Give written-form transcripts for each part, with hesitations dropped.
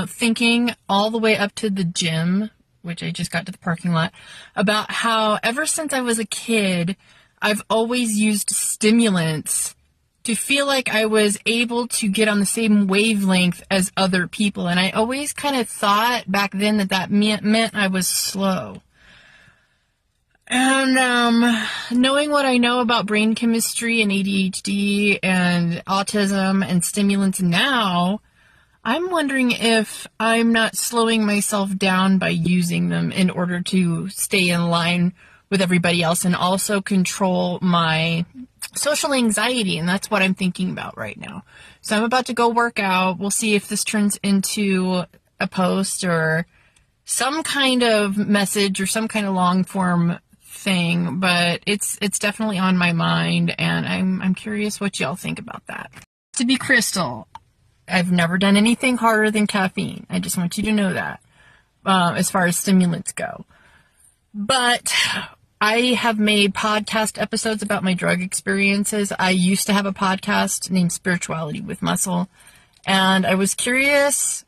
thinking all the way up to the gym, which I just got to the parking lot, about how ever since I was a kid, I've always used stimulants to feel like I was able to get on the same wavelength as other people. And I always kind of thought back then that meant I was slow. And knowing what I know about brain chemistry and ADHD and autism and stimulants now, I'm wondering if I'm not slowing myself down by using them in order to stay in line with everybody else and also control my social anxiety. And that's what I'm thinking about right now. So I'm about to go work out. We'll see if this turns into a post or some kind of message or some kind of long form thing, but it's definitely on my mind, and I'm curious what y'all think about that. To be crystal, I've never done anything harder than caffeine. I just want you to know that, as far as stimulants go. But I have made podcast episodes about my drug experiences. I used to have a podcast named Spirituality with Muscle, and I was curious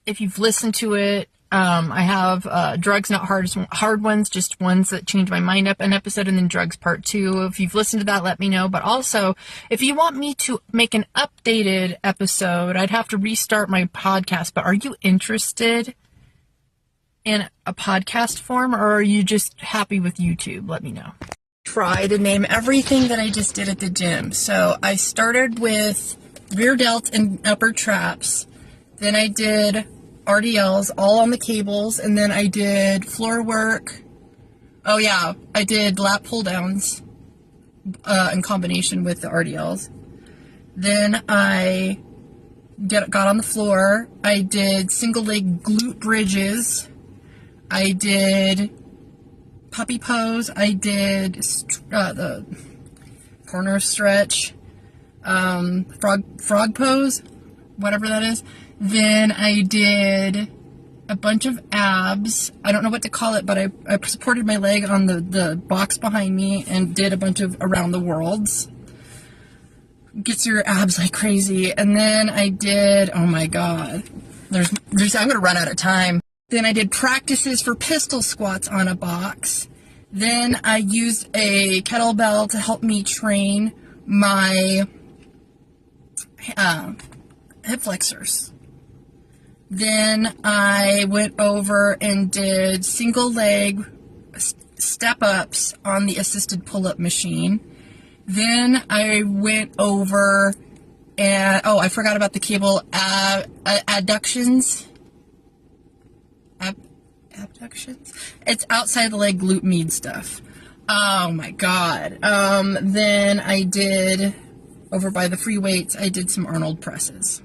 if you've listened to it. I have Drugs Not Hard Ones, just ones that changed my mind up an episode, and then Drugs Part 2. If you've listened to that, let me know. But also, if you want me to make an updated episode, I'd have to restart my podcast. But are you interested in a podcast form, or are you just happy with YouTube? Let me know. Try to name everything that I just did at the gym. So I started with rear delt and upper traps. Then I did RDLs all on the cables, and then I did floor work. Oh yeah, I did lat pull downs in combination with the RDLs. Then I got on the floor. I did single leg glute bridges. I did puppy pose. I did the corner stretch, frog pose, whatever that is. Then I did a bunch of abs. I don't know what to call it, but I supported my leg on the box behind me and did a bunch of around the worlds. Gets your abs like crazy. And then I did, oh my God, I'm going to run out of time. Then I did practices for pistol squats on a box. Then I used a kettlebell to help me train my hip flexors. Then I went over and did single leg step-ups on the assisted pull-up machine. Then I went over and, I forgot about the cable, adductions. Abductions? It's outside the leg glute med stuff. Oh my God. Then I did, over by the free weights, I did some Arnold presses.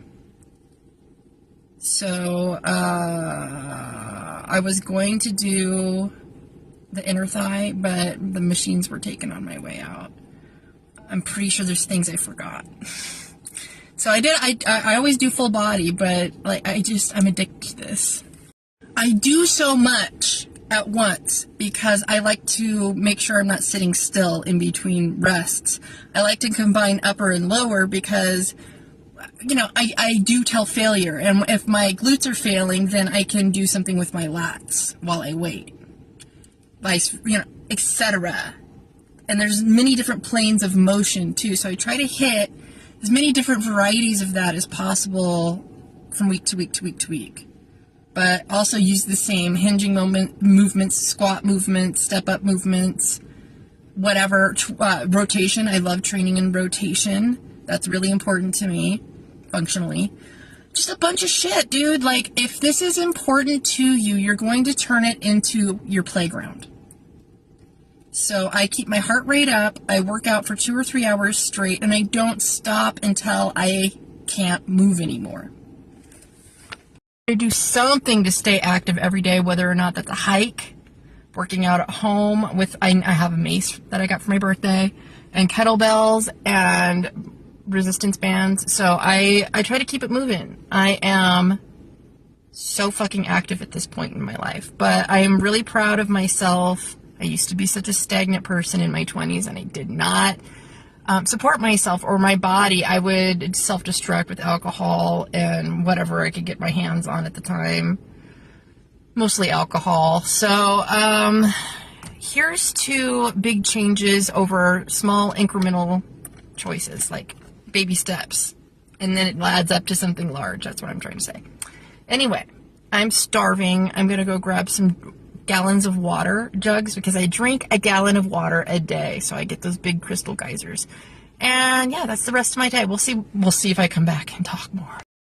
So, I was going to do the inner thigh, but the machines were taken on my way out. I'm pretty sure there's things I forgot. So I always do full body, but I'm addicted to this. I do so much at once because I like to make sure I'm not sitting still in between rests. I like to combine upper and lower because I do tell failure, and if my glutes are failing, then I can do something with my lats while I wait, etc. And there's many different planes of motion too, so I try to hit as many different varieties of that as possible from week to week to week to week. But also use the same hinging movements, squat movements, step-up movements, whatever, rotation. I love training in rotation. That's really important to me, functionally. Just a bunch of shit, dude. If this is important to you, you're going to turn it into your playground. So I keep my heart rate up, I work out for 2 or 3 hours straight, and I don't stop until I can't move anymore. I do something to stay active every day, whether or not that's a hike, working out at home with, I have a mace that I got for my birthday, and kettlebells, and resistance bands. So I try to keep it moving. I am so fucking active at this point in my life, but I am really proud of myself. I used to be such a stagnant person in my 20s, and I did not support myself or my body, I would self-destruct with alcohol and whatever I could get my hands on at the time. Mostly alcohol. So, here's two big changes over small incremental choices, like baby steps. And then it adds up to something large. That's what I'm trying to say. Anyway, I'm starving. I'm going to go grab some gallons of water jugs because I drink a gallon of water a day. So I get those big crystal geysers. And yeah, that's the rest of my day. We'll see if I come back and talk more.